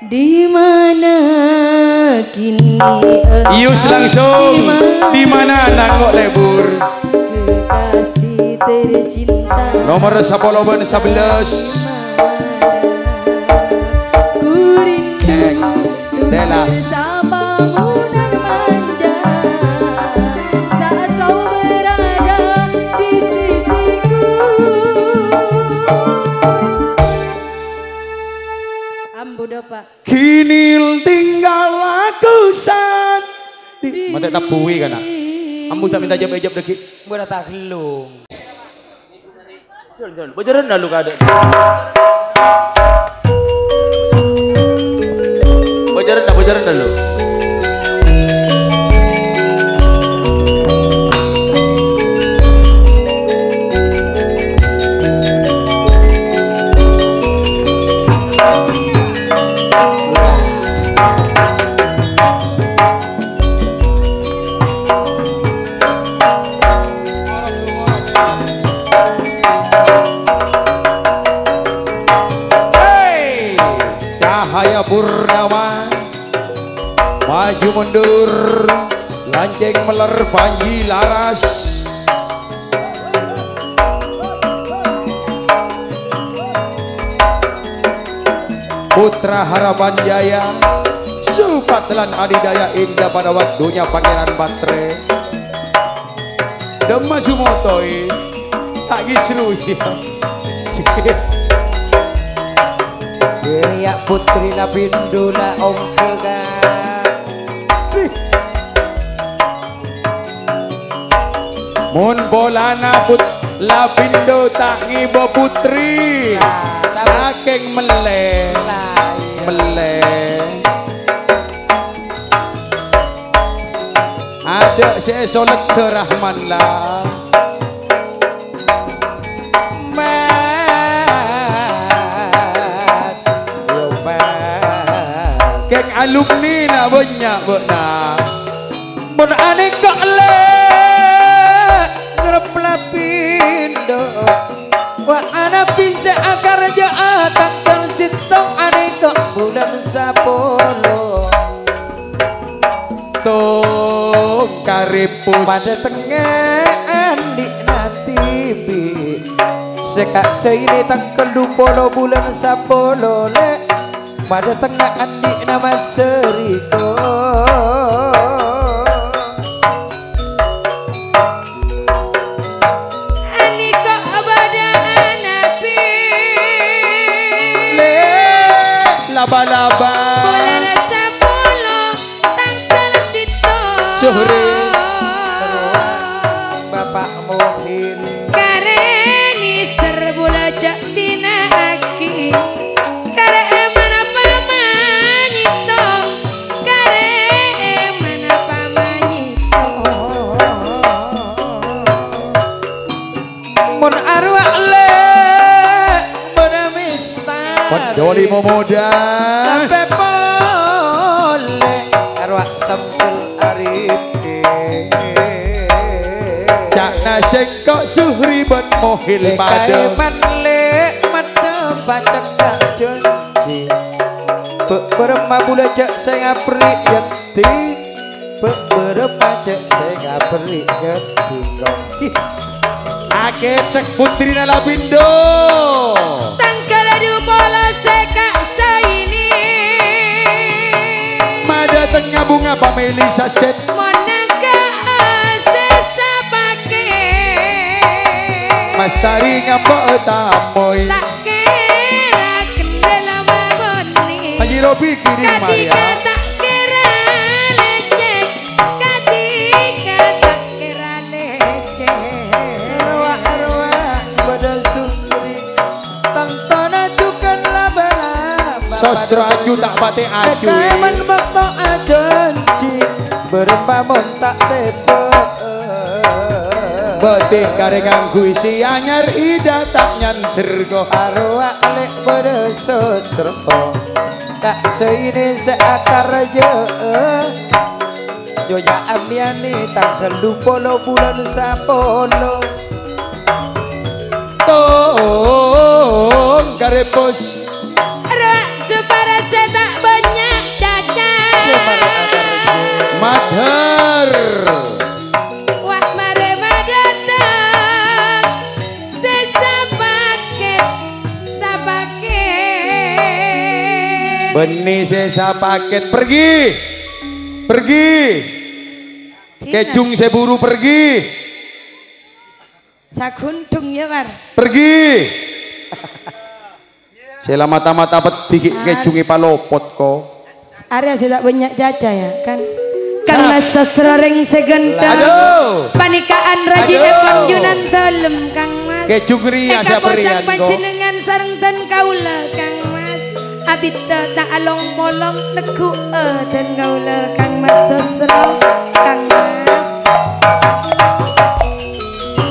Di mana kini Ius langsung di mana nangok lebur kekasih tercinta nomor 10 11 ku rindu Dela bersamamu dan manja saat kau berada di sisiku. Ambu Pak. kini tinggal aku saat mata tak puwi kan ambu tak minta jawab deki Buat tak gelung. Jalan, bocoran dah lu kada. Bocoran dah lu. Cahaya purnama maju mundur lanceng meler panji laras putra harapan jaya supatlan adidaya indah pada waktunya pangeran batre demas sumotoi tak gisru ya Diriak putri Lapindo na ongke kan. Mun bolana put Lapindo tak ngibo putri saking meleh ada sesolek ke Rahman lah keng alumni na banyak benar Mun ane kok le ngerep Lapindo wa ana bisa akar jaatan kang sitong ane kok bulan 10 tong karipus pada tengah andi nanti bi sekak seini tangkel polo bulan 10 le pada tengah andi nama seriko Ani kok abada anapi le laba-laba bulan 10 tanggal situ Zuhri Bapak Muhir kareni serbula jak dina aki Doli Momoda sampai boleh arwah Samsul Arif Cak nasik kok Zuhri bet mohil pada kaiman le mata bacak tak janji berema bula jak saya ngapri yati berema jak saya ngapri yati aketek putri Lapindo tanggal 12 sekak saini mada tengah bunga pameli saset monangka sesa pake mas tari ngapa tamoy tak kira kendala maboni Haji Robi kirim Maria tak kira lecek ketika tak kira lecek arwah pada sumri tangtona jukan laba-laba sosro aju tak pate aju kaiman bakto ajanji berembamun tak tepe betik karengan kuisi anyar ida tak nyanter go arwah lek pada sosro tak seini seakar je Joya Amiani tanggal 20 bulan 10 tong karepos Rak separa setak Beni sesa paket pergi. Kecung seburu pergi. Saguntung ya war. Pergi. Sela mata-mata peti kecungi palopot ko. Area saya tak banyak jaja ya kan. Karena sesrering segenta. Aduh. Panikaan Raji Epon Junan Telem Kang Mas. Kecung ria saperian ko. Panjenengan sareng dan kaula Kang Mas. Abit tak along polong neku dan kaula Kang Mas sesro Kang Mas.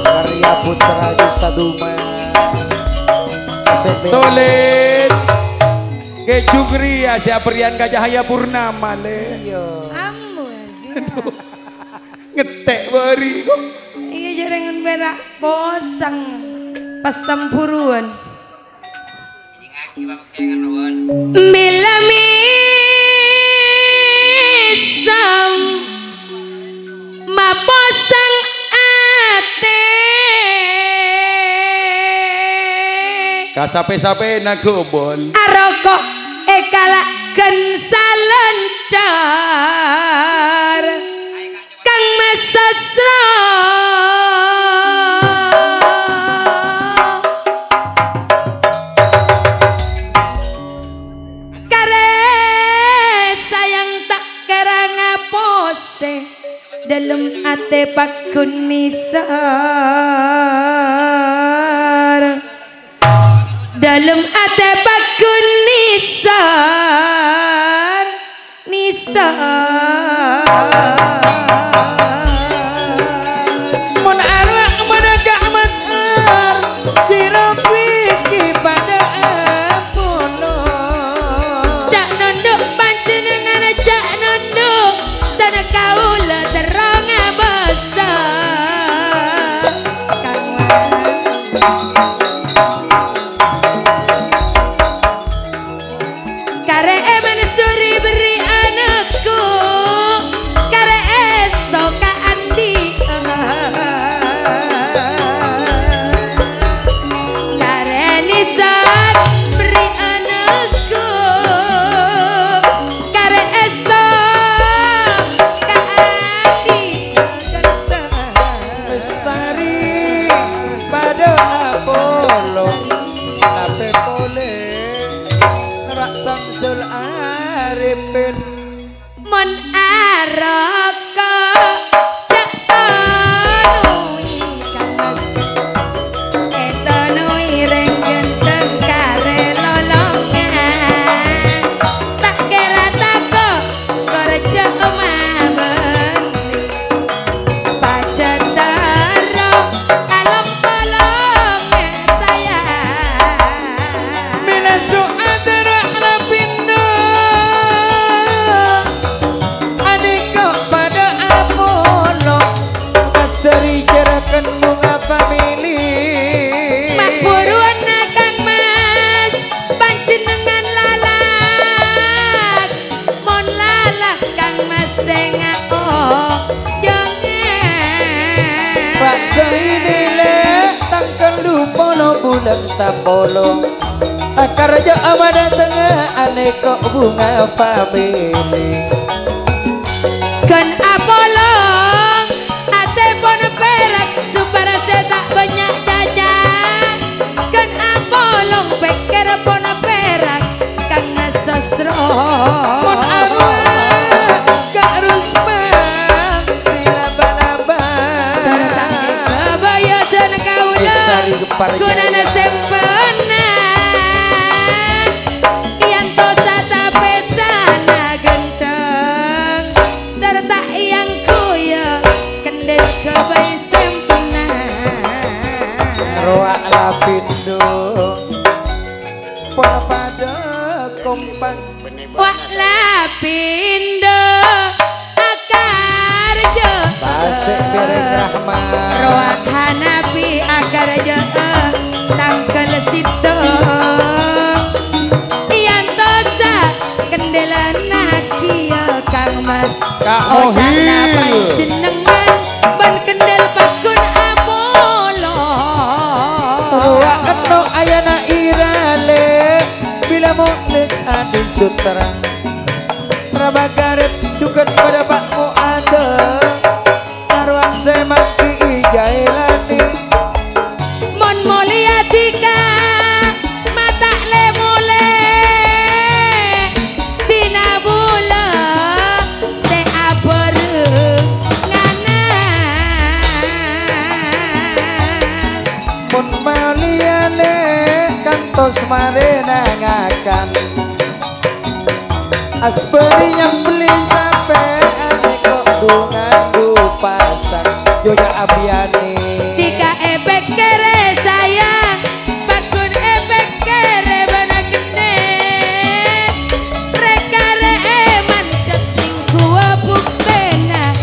Karya Putra di Saduma. Tolet. Kecung ria saperian Cahaya Purnama le. Amu sih. Ngetek bari kok. Iya jaringan berak posang pas tempuruan. Bila misam maposang ate Kasape-sape nagobol. aroko ekalaken salencar Kang Mas Sasro dalam ate pakun nisar dalam ate pakun nisar Mun arwah menegak matar dirapiki pada Apollo. cak nunduk panjenengan cak nunduk dan kaula terang besar Kang Mas kare eman suri beri anakku kare esto ka andi kare nisan beri anakku kare esto ka andi Lestari pada Apollo. Nape boleh rak Samsul Arifin. mon aroko cak tanui Kang Mas etanui reng genteng kare lolongan tak kira tako kerja mamen pacetaro alok polong saya Minasu antara Nabindo adiko pada Apollo. Kaseri jerakan bunga family. Mak buruan Kang Mas panjenengan lalak mon lalak Kang Mas sing oh jangan Pak ini le tangkel lupono bulan sapolo. Akar aja amada tengah aneka bunga family. kan apolong ate pon perak supaya saya tak banyak jajan kan apolong peker pon perak Kang Mas sosro Mon arwah gak harus bang dilaba-laba. kebaya dan kaula Besari kepar gunana jaya. sempena yang tosa tapesana genteng serta yang kuya kendel kebaya sempena Roa lapindo pola pada kompak. wak lapindo akar jo Pasek piring rahmat. roak hanapi akar jo tangkel situ yang tosa kendela nakia Kang Mas Kak Ojana Mohil. panjenengan ban kendel pakun Apollo Roa eno ayana irale bila mau les Adi Sutra Prabagarep juga pada bakmu ada Marwang semaki jailani Mon mulia tika mata le mule Tina bula se aber ngana Mun maliane kantos marena ngakan Asperi yang beli sampai ane kok dungan pasang Yonya abiani Tika ebek kere sayang Bakun ebek kere bana kene Rekare eman ceting gua buktena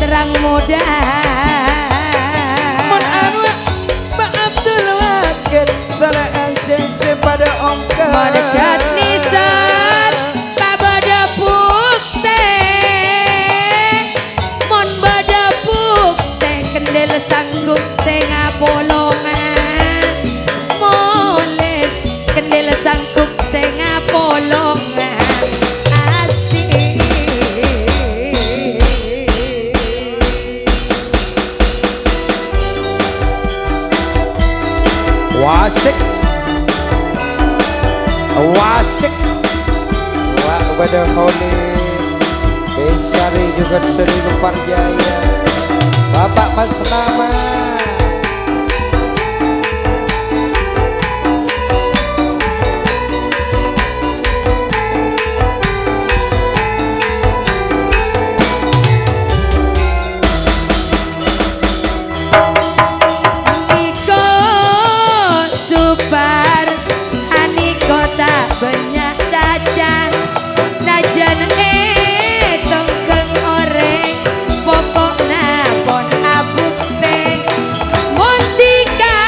Serang muda Mun anu maaf dulu wakit Salah ansese pada ongkar Mana cat nisan Babada bukte Mon bada bukte Kendel sanggup senga polongan Moles Kendel sanggup senga polongan Asik Wasik Wasik Wak kepada Kholi Besari juga Seri Parjaya Bapak Mas Nama Niko Supar Aniko tak banyak cacat Najan tongkeng oreng Pokokna pon abuk teh Montika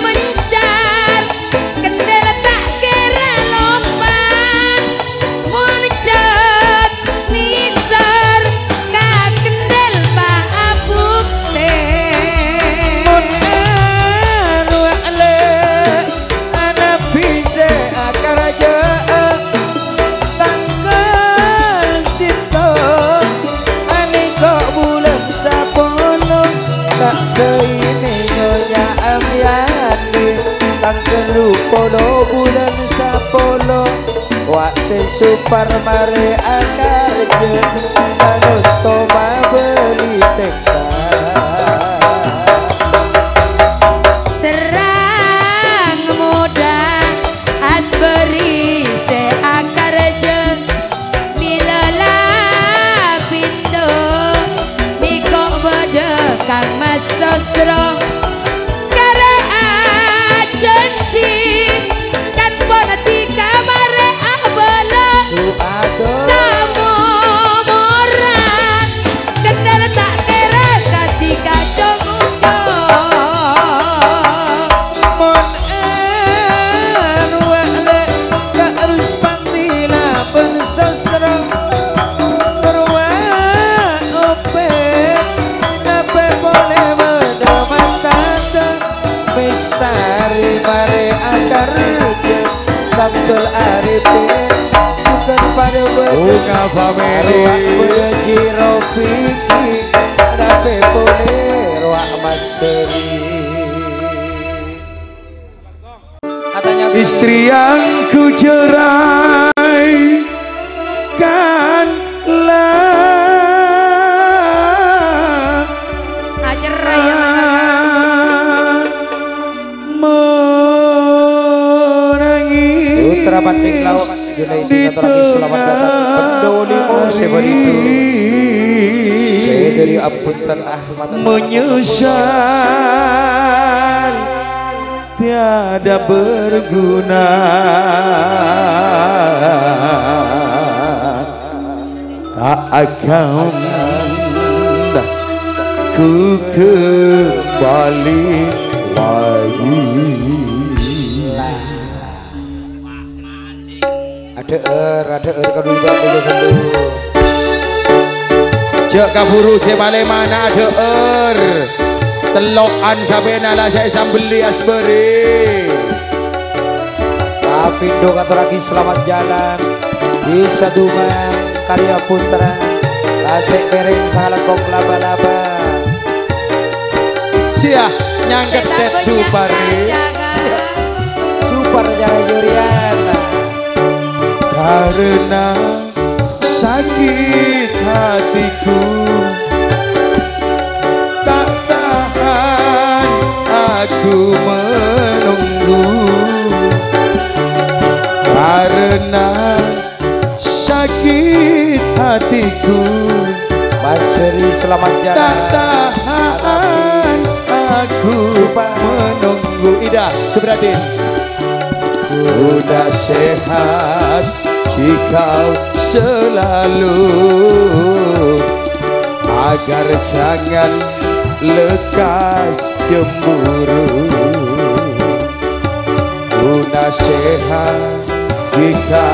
mencar Kendel tak kira lompat Moncet nisar Ka kendel pa abuk teh Mun anu ale Ana bisa akar aja Tanggal situ Ani kok bulan sapolo Tak seini nyonya amyani Tanggal lupolo bulan sapolo Wak sesupar mare akar je Sanoto ma beli tekad Serang muda asberi se akar jeng Milala pindo Niko bede kang mas sosro Kare acenci Kan politika mare abala Suado Samo moran Kendal tak kira ketika cong-cong Mon anu wale gak harus pantila pensasra Berwa ope Nape boleh medomatan Mistari mare akar Samsul Arifin Bukan pada Bunga family. Arwah Beji Rofiki Nape boleh Rahmat Seri Katanya Istri yang ku cerai kanlah Ajar raya menangis Putra Banting Laut Junaidi Katoraki selamat datang Pendolimu seberitu Saya dari Apunten Ahmad menyesal tiada berguna tak akan ku kembali lagi. Ada kalau ibu dulu. Cek kaburu sebale mana ada telokan sampai nala saya sambeli asberi. Apindo katuraki selamat jalan bisa dumang karya putra tasik piring salekong laba-laba sia nyangket det supari super jara Yuriana karena sakit hatiku tak tahan aku menunggu karena sakit hatiku Mas Seri selamat jalan tak tahan aku menunggu Ida Subratin udah sehat jika selalu agar jangan lekas cemburu udah sehat jika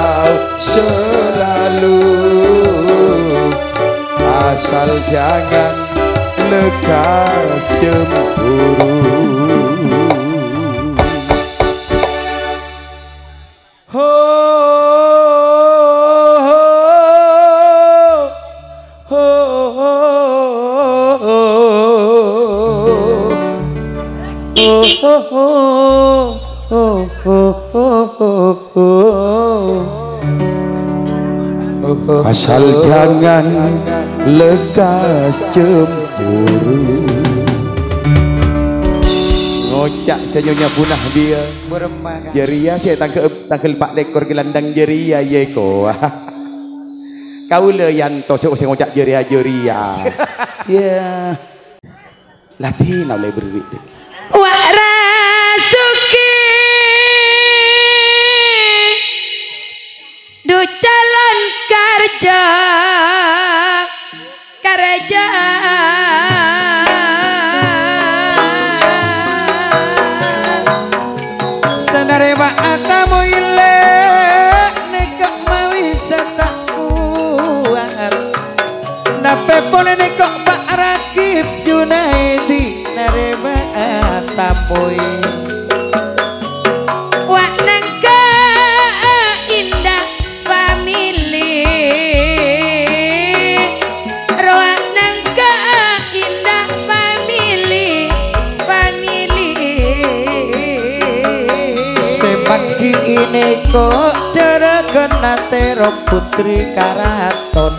selalu asal jangan lekas cemburu asal jangan lekas cemburu ngocak senyonya punah dia jeria saya tangkel pak lekor gelandang jeria yeko kau le yanto saya ngocak jeria ya latih oleh beri warasuki du calon kerja senarema akamu ile nekok mawi setak kuat nape pone nekok Pak Rakib Junaidi narema atamu wak nangka indah family roak nangka indah family semangki ini kok cara kenate roh putri karaton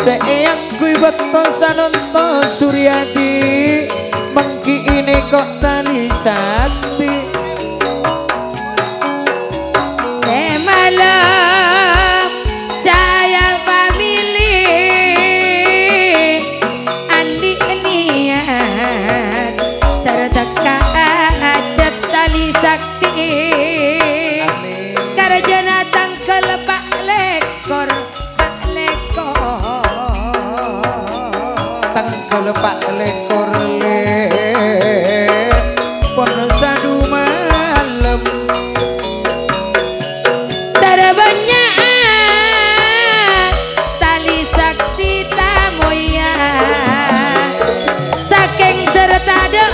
seeyang kui beto sanonto Suryadi mangki ini kok tali sakti semalam cahaya family andi niat terdekat tali sakti karjana tangkel pak lekor tangkel pak lekor le pono sadu malam terbanyak tali sakti tamoya saking tertada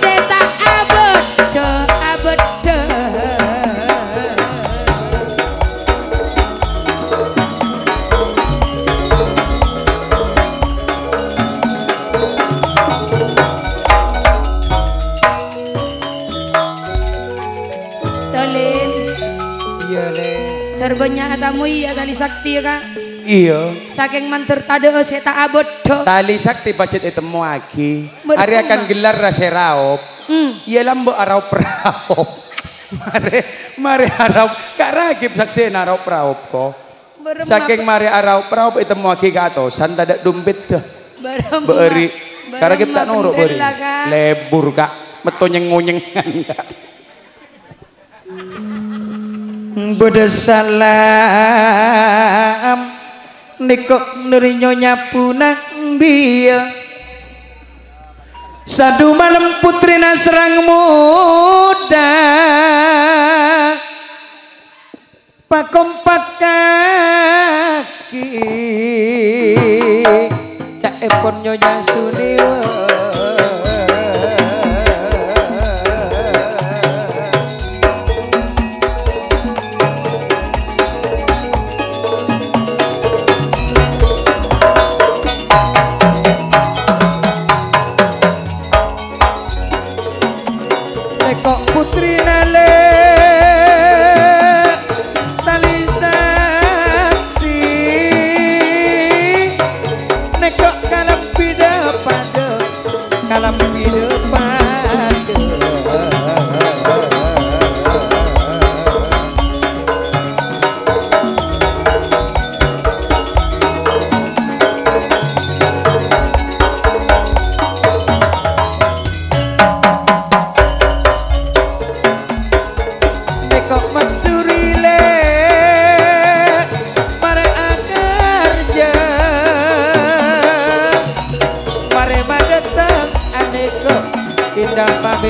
seta abodo terbanyak tamu iya tali sakti ya iya saking mantur tade seta abodo tali sakti pacet itemu lagi hari akan gelar rasa raup iya lambo araup raup mari araup kak Rakib saksi naraup raup kok saking mari araup raup itemu lagi katosan tadak dumpit tuh beri karena kita nuruk beri lebur kak meto nyeng-nyengan kak Bada salam nikok nuri nyonya punang biya sadu malam putri nasrang muda pakompak kaki cak epon nyonya suniwa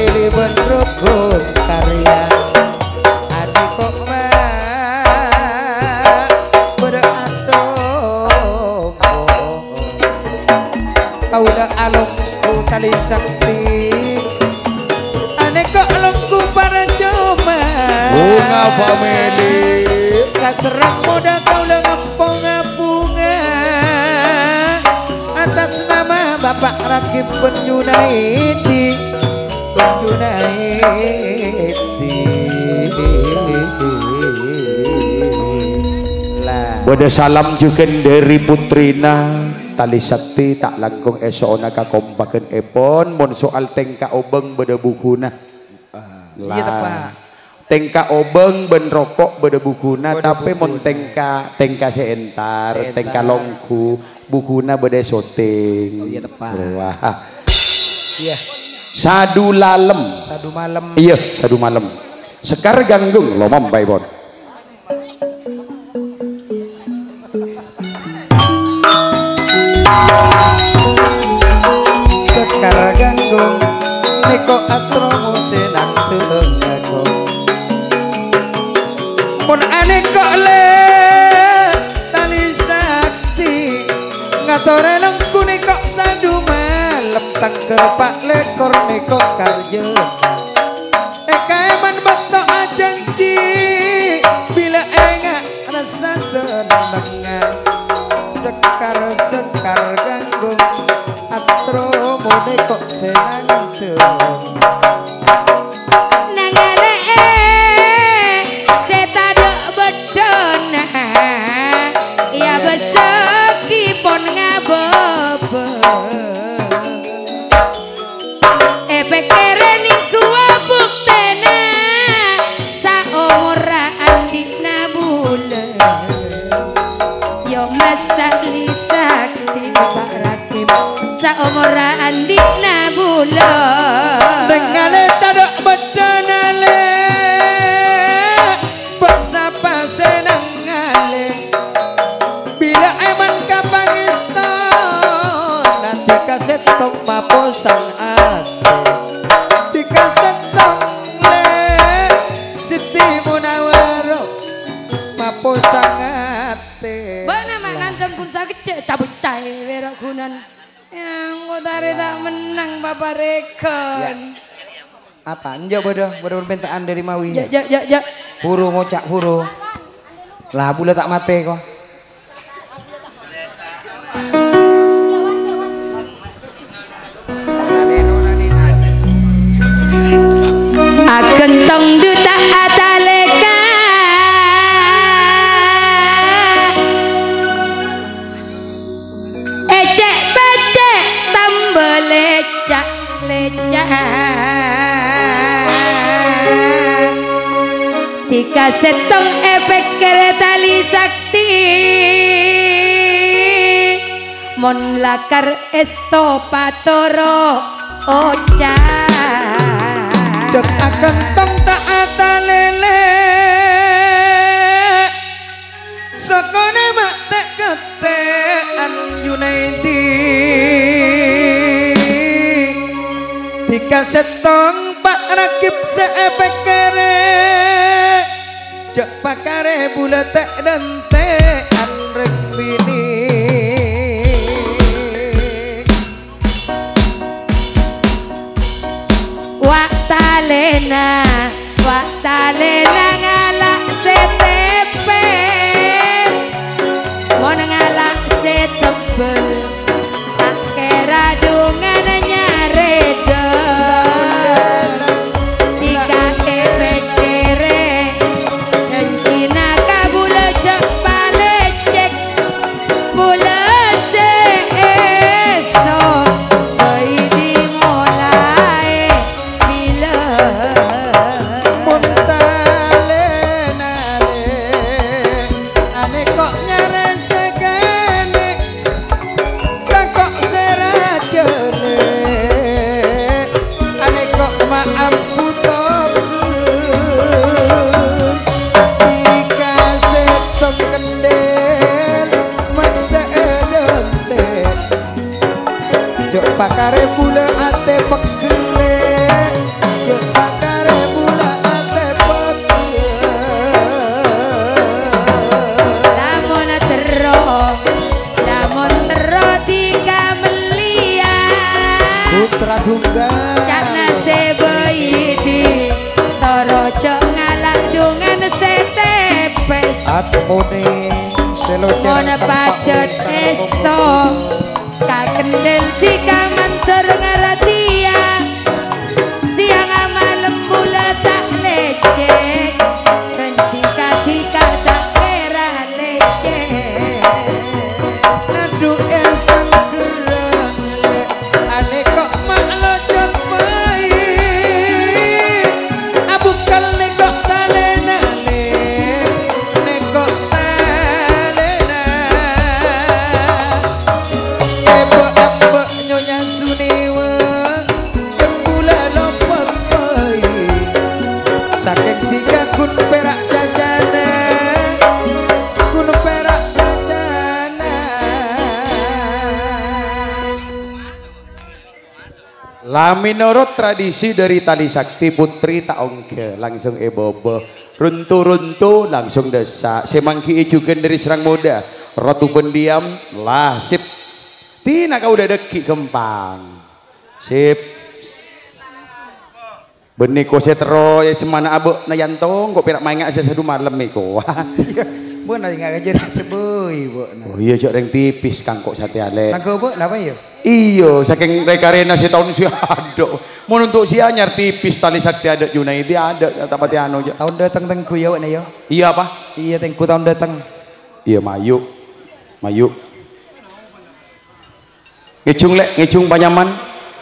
family berrukun karya adik kok beratom kau dah alungku tali sakti aneh kok alungku para cuma bunga family kaserang muda kau dah ngapung-ngapunga atas nama Bapak Rakib Penjunaidi Bada salam juga dari putrina tali sakti tak langkung esona ka kompaken epon mon soal tengka obeng beda bukuna iya tepat tengka obeng ben rokok beda bukuna tapi mon tengka seentar tengka longku bukuna beda syuting iya tepat wah iya sadu lalem sadu malam iya sadu malam sekar ganggung lomam baibon sekar ganggung niko atromo senang telengaku mun ane kok le tali sakti ngatore lengku niko sadu malam tangker pak lekor niko karya kaeman bakto ajanji bila enggak rasa senengan sekar ganggung atro mone kok senang teung nangale setadok bedona ya beseki pon ngabebe pekere niku buktena saumur andina bulan yo mas tali sakti Pak Rakib saumur andina bulan dengale tadok bedana le bersapa senang ngale bila eman kapangiston nanti kasetong maposang ate dikasetong le Siti Munawaro maposang ate bana mak nangkeng kun sakit cek cabut tae weragunan yang ngotare tak menang Bapak Rekon apa njak bodoh permintaan dari Mawi ya huru ngocak huru lah bula tak mate kok akan tong duta ataleka ecek becek tambah lecak tika setong efek keretali sakti mon lakar esto patoro oca Jok akan tong tak lele sokone mak tek ketean Junaidi dikaset tong Pak Rakib seepek kere jok pakare bula tek dan tean rek bini Waktalena ngalak setepes mau ngalak setebel tak kira dungan nyareda tiga kere cancina kabula cek palecek bula seesok bayi mulai bila pakare bula ate pekele Atmone selojar Mona pacet esto kakendel tika mantor ngaratia siang malam bula tak lecek cenci katika tak kera lecek aduh esang geran ane kok maklojot baik abukal ne kok talena ne kok talena ebo nyonya suniwa pula lompat baik saking tiga kun perak jajana kun perak jajana lah menurut tradisi dari tali sakti putri tak ongke langsung ebobo runtu-runtu langsung desa semangki juga dari serang muda rotu pendiam lah sip tina kau udah deki kempang sip benih ko setro ya semana abu na yantong kok perak main ngak sesadu malam iko wah bu nanti nggak ngajar sebui bu oh iya jok reng tipis kangkok sate ale nangko bu apa ya iyo saking rekarena setahun si ada mau untuk si anyar tipis tali sakti ada Junaidi ada tak pati anu aja tahun datang tengku ya wana ya iya apa iya tengku tahun datang iya mayu ngecung panyaman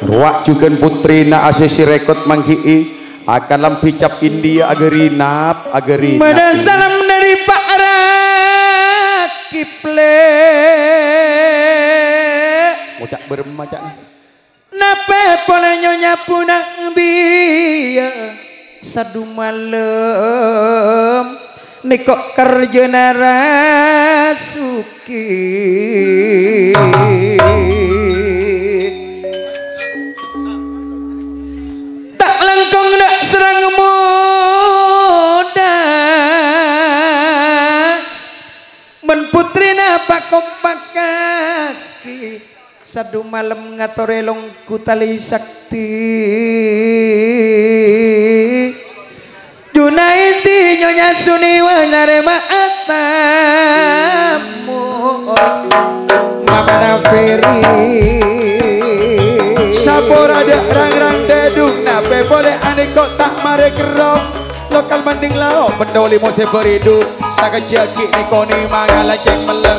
ruak juga putri na asesi rekod mangkii akan lampicap India agerinap Mada salam dari Pak Rakiple Mocak bermacak nih nape pola nyonya punang biya sadu malam nikok kerja narasuki tak langkong nak serang muda men putri napa kompak kaki sadu malam ngatorelong kutali sakti Junaidi nyonya suniwa narema atamu Mama Feri Sapor ada rang-rang dedung nape boleh aneh kok tak mare kerong lokal banding lao pendoli mau seberidu sakajaki nikoni mangala jeng meler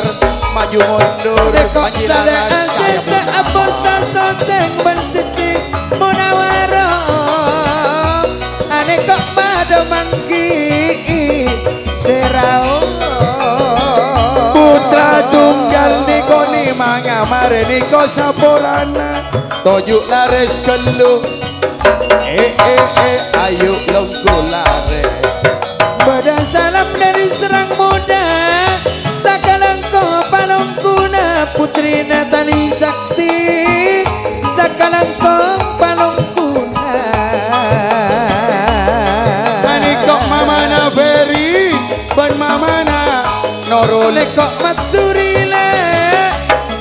maju mundur dekok sada asesa apa sasoteng bersiti munawaro aneh kok pada mangki serau putra tunggal nikoni manga mare niko saporana tojuk lares kelu ayo longgo lares pada salam dari serang muda sakalangko palongkuna putri Natali Sakti sakalangko palongkuna anikok mamana Ferry ban mamana Norul nekok matsurile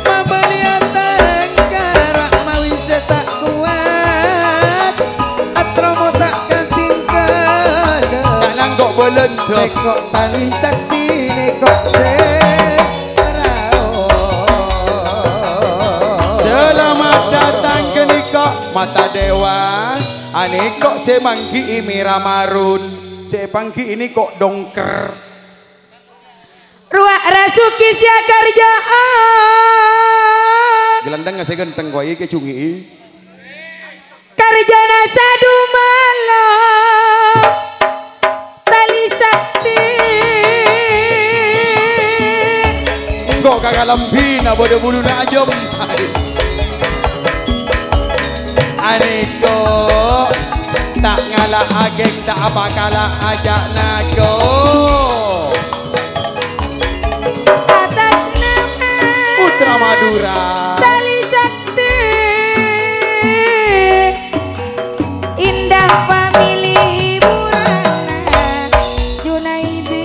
mabaliateng karak mawise tak kuat atromo tak katinggal jangan kok belendok nekok tali sakti nekok serao selamat datang ke nikah mata dewa anikok semangki imira marun sepangki ini kok dongker ruak rasuki sia karjaan gelandang nggak saya ganteng kok iki cungi karjana sadu malam tali sakti kok kagak lempina bodoh bulu najom aniko tak ngalah ageng tak apa kalah ajak nako atas nama Putra Madura tali sakti indah famili hiburan Junaidi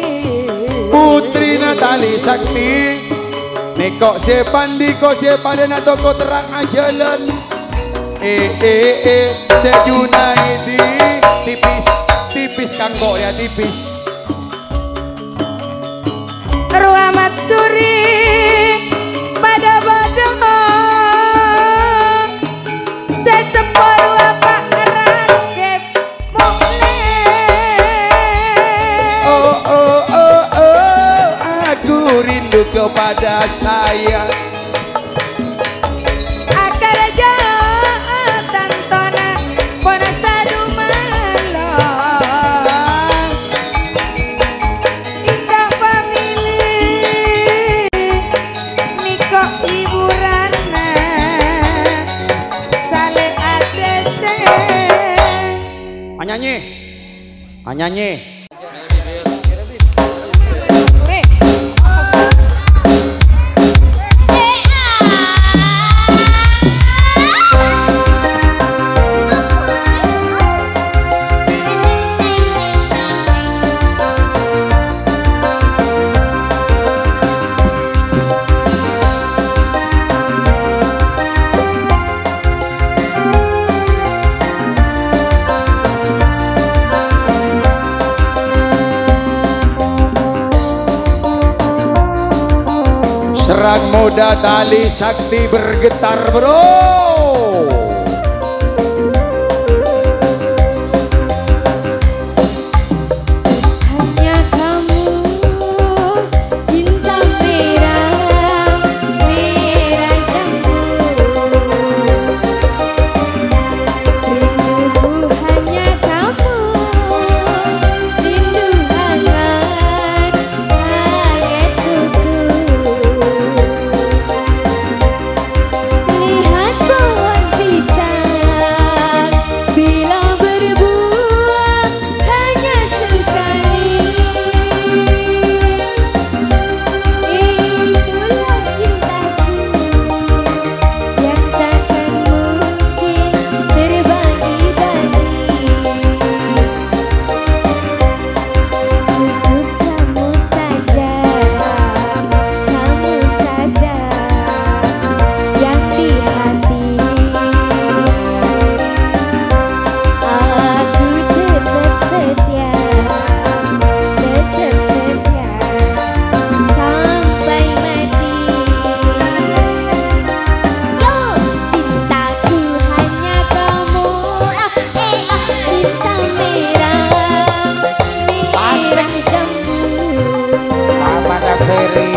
Putri Natali Sakti nekok sepandi kok sepadan atau kau terang ajalan Sejunaidi tipis tipis kanggo ya tipis rindu kepada saya. Akar jatan tona pona sadumalo indah pamilih niko hiburanna sale asese Anyanyi. Anyanyi. Serang muda tali sakti bergetar bro. hanya kamu cinta merah merah jambu rinduku hanya kamu rindu hangat hayatku lihat pohon pisang bila berbuah hanya sekali itulah cintaku yang takkan mungkin terbagi-bagi cukup kamu saja yang di hati aku tetap setia sampai mati cintaku hanya kamu cinta merah merah jambu Amanda Ferry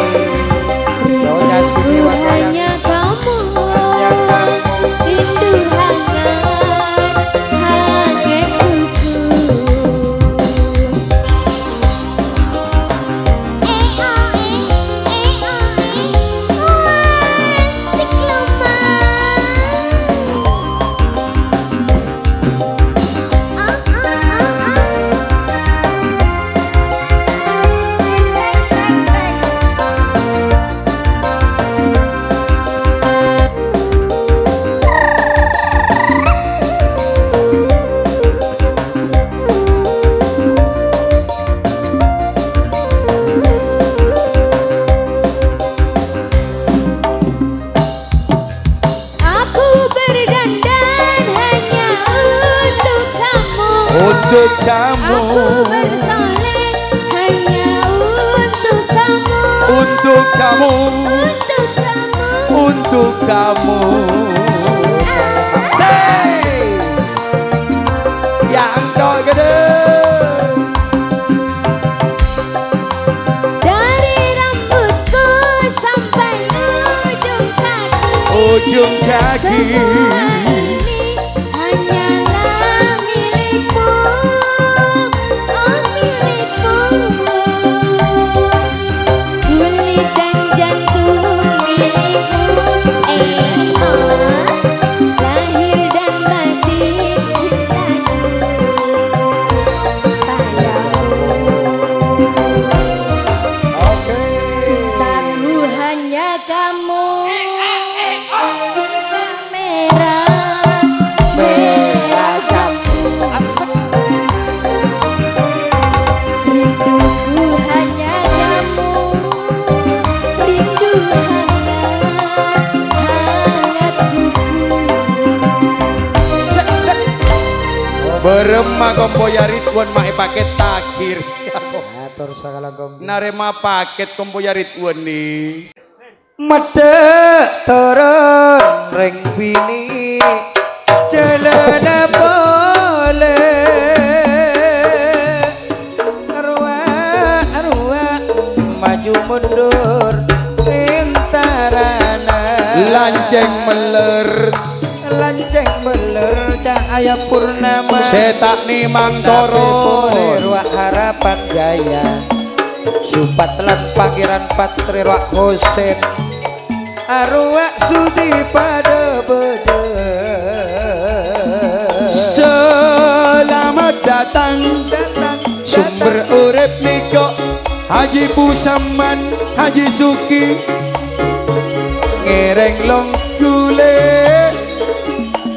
Yonya rinduku Siliwangi hanya kamu rindu hangat hayatku aku berdandan hanya untuk kamu Untuk kamu. aku bersolek hanya untuk kamu Untuk kamu. untuk kamu Untuk kamu. Hey! Yang doi gede. dari rambutku sampai ujung kaki Ujung kaki. semua ini hanyalah milikmu oh milikmu kulit dan jantung milikmu lahir dan batin cintaku padamu cintaku hanya kamu cinta merah merah jambu rinduku hanya kamu rindu hangat hayatku Berema kompoya Ridwan mae paket takir. Atur sakala gom Narema paket kompoya Ridwan nih. Medek turun ring bini celana boleh arwah maju mundur lanceng meler cahaya purnama setak ni mangtoro ruak harapan jaya supat lan pangeran patri ruak kosen arwah sudi pada bede selamat datang sumber urip niko Haji Pusaman Haji Suki ngereng long gule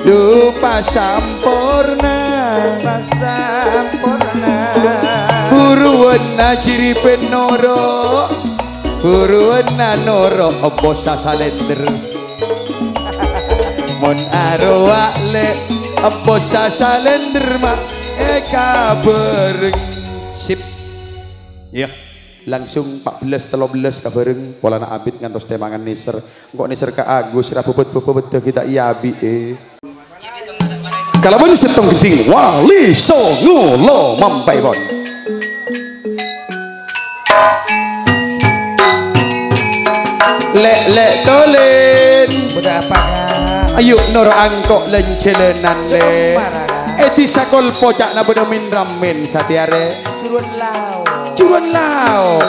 lupa sampurna buruan najiri penoro buruan nanoro opo sasalender mon arwah le opo sasalender mak eka bereng sip ya langsung 14-13 kabareng pola na abit ngantos temangan niser kok niser ke Agus rabobot-bobot kita iabi kalaban setong geding wali songo lo mampai bon lek tolen udah apa ayo noro angkok lencelenan le eti sakol pocak na bedo min ramen satiare Curon lao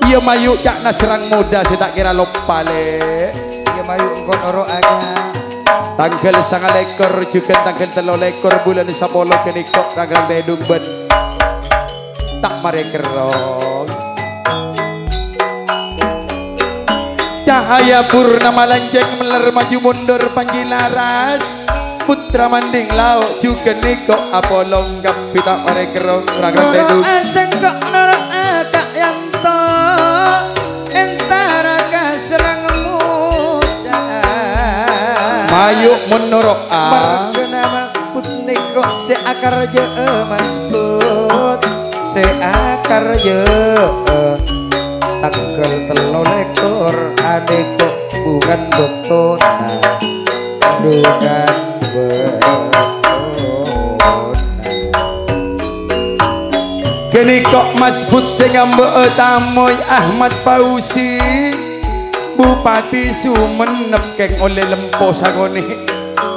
iya mayu cak na serang muda saya tak kira lupa le iya mayu engkau noro aga tanggal 9 ekor juga tanggal 3 ekor bulan 10 kenikok tanggal dedung ben tak mare kerong cahaya purnama lanceng meler maju mundur panjilaras putra manding lauk juga niko apolong gapi tak mare kerong ragang dedung aseng kok noro agak yanto entara kaserang muda mayu menurut margenama put niko seakar je mas put seakar je tanggal 3 ekor adeko bukan betona bukan kini kok mas but sing ambek tamoy Ahmad Fauzi Bupati Sumenep keng oleh lempo sagone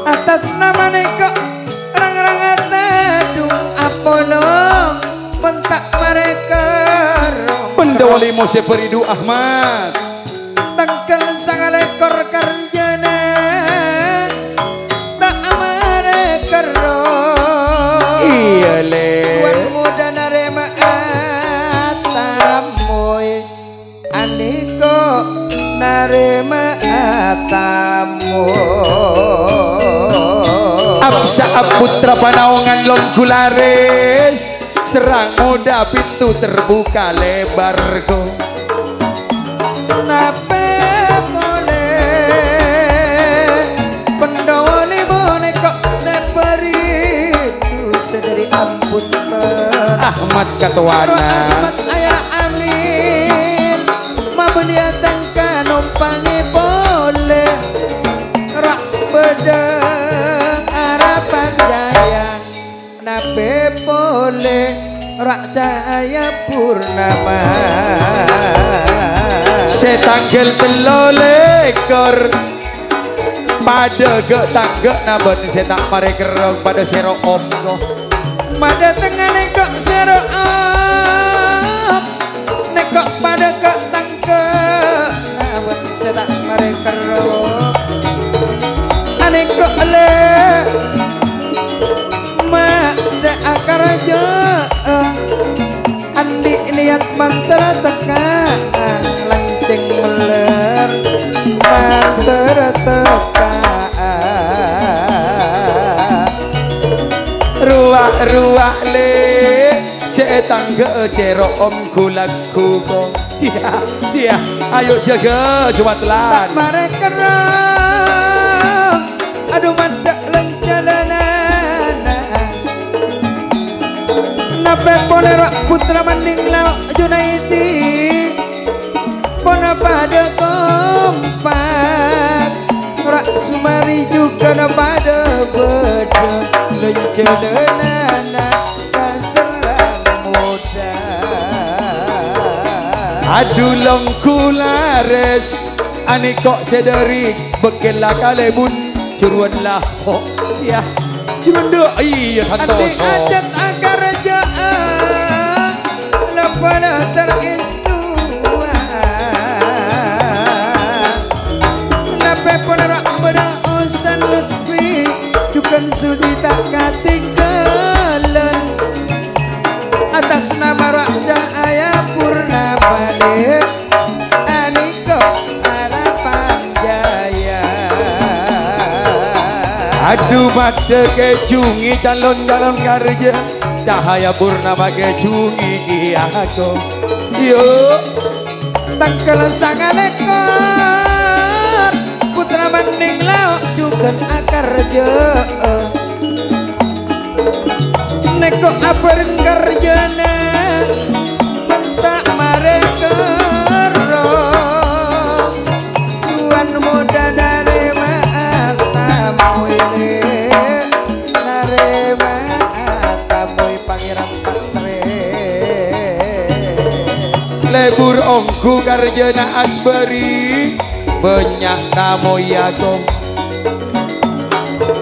atas nama kok rang-rang atadung Apollo mentak mereka pendawali Mose Peridu Ahmad tanggal 9 ekor karjana tak mereka iya le tuan muda narema atamoy aniko narema atamoy Absa putra panawangan Longgulares serang muda pintu terbuka lebar ko kenapa boleh pendawali boleh kok seperitu sedari ampun Ahmad Katuana Ahmad ayah amin mabeliatan kanumpangi boleh rak bedeng harapan jaya nabe boleh rak cahaya purnama setanggal 3 ekor pada ke tangga nabon setak mare kerong pada sero om ko pada tengah nekok sero om nekok pada ke tangga nabon setak mare kerong anekok le mak seakar aja andi niat mantra tekan lanceng meler mantra tekan ruak le setangga sero om kulaku ko sia ayo jaga sumatlan mare kerong aduh mandak lencalanan nape boleh putra manding lauk Junaidi pona pada kompak rak Sumari juga na pada beda lencelenana kaserang muda Aduh longku lares ane kok sederik bekelah kalebun curuan lah oh ya curuan do iya santoso andi ajat agar jaa lepana teristua nape penerak berausan lutfi dukan sudi tak katinggalan atas nama Raja Ayah Purnama Aniko Harapan Jaya. aduh mata kecungi calon-calon kerja cahaya purnama kecungi aku yuk tangkel sangat lekor putra maning lauk juga akar je neko aper kerjana mentak mereka tuan muda narema tamu ini narema tamu pangeran patre lebur ongku karjana asbari banyak tamu ya gong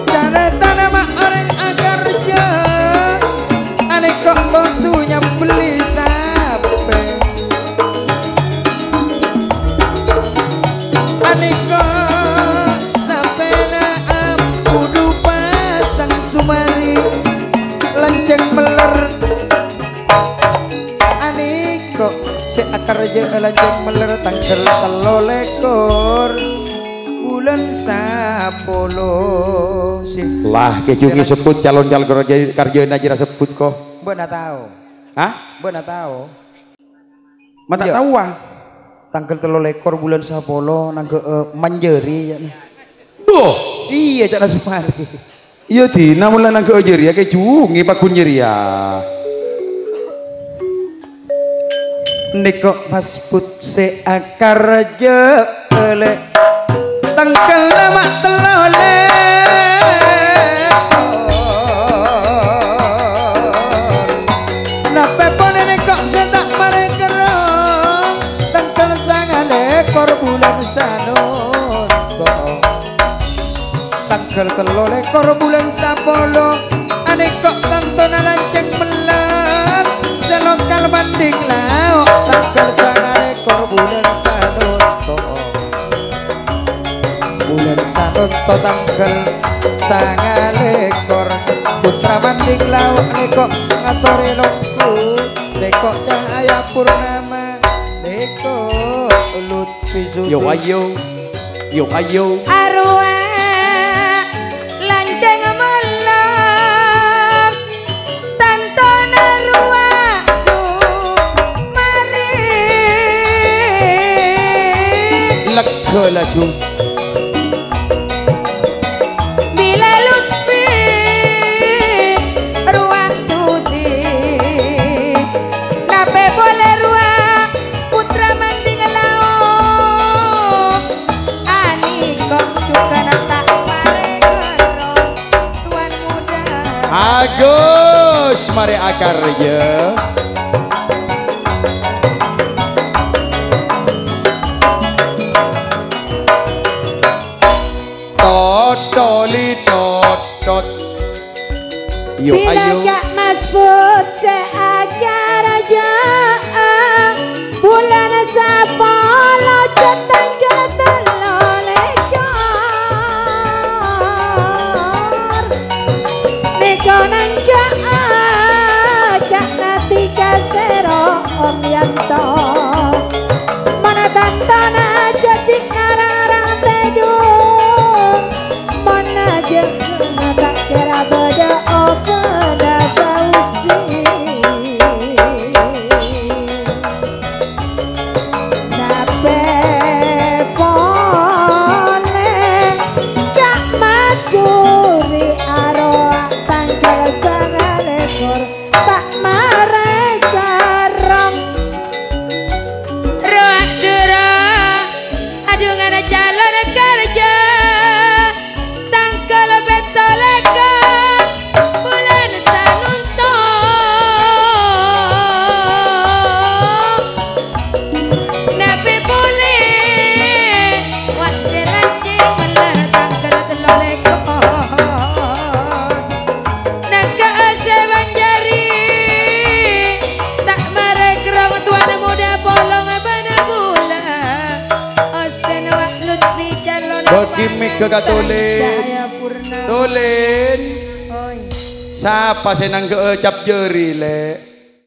cara tanam orang agar je aneh kok tentunya beli sape aneh kok sape na ampudu pasang sumari lanceng meler aneh kok si akar je lanceng meler tangkel telo lekor bulan sapolo sih lah kecungi sebut calon-calon karjana jira sebut kok benar tahu hah? benar tahu mata iya. tahu ah tanggal 3 lekor bulan sapolo nangke manjeri ya oh iya cak Sumari iya di namun nang ke ojer ya kecungi pakun jeri ya neko pas put se akar je ele tanggal lama telole nape pone neko se tak mereka tanggal sangat lekor bulan sanun tanggal 3 lekor bulan sapolo ane kok tontonan lanceng melang selokal banding lauk tanggal sangat lekor bulan sanun bulan sanun to tanggal sangat lekor putra banding lauk lekok ngatori longku lekok cahaya purnama lekok lutfi sudi yo ayo arwah lanceng melang tanton arwah sumari lega laju bila lutfi ruah sudi nape boleh ruah putra manding lauk ani kok juga tak paregero tuan muda Agus mari akar ya totoli tot yo bila ayo jak masbut seajar aja bulan sapolo jatang lolekor neko nanja jak nati kasero om yanto mana tantana jadi karara bedung mana jeng tak kira beda open nabi boleh wak seranje meletang kerat loleko naga sewan jari tak marek rong tuan muda bolong pada bula osen wak lutfi calon Bekimik ke katulin Jaya Purna Tulin oi Siapa senang ke cap jeri le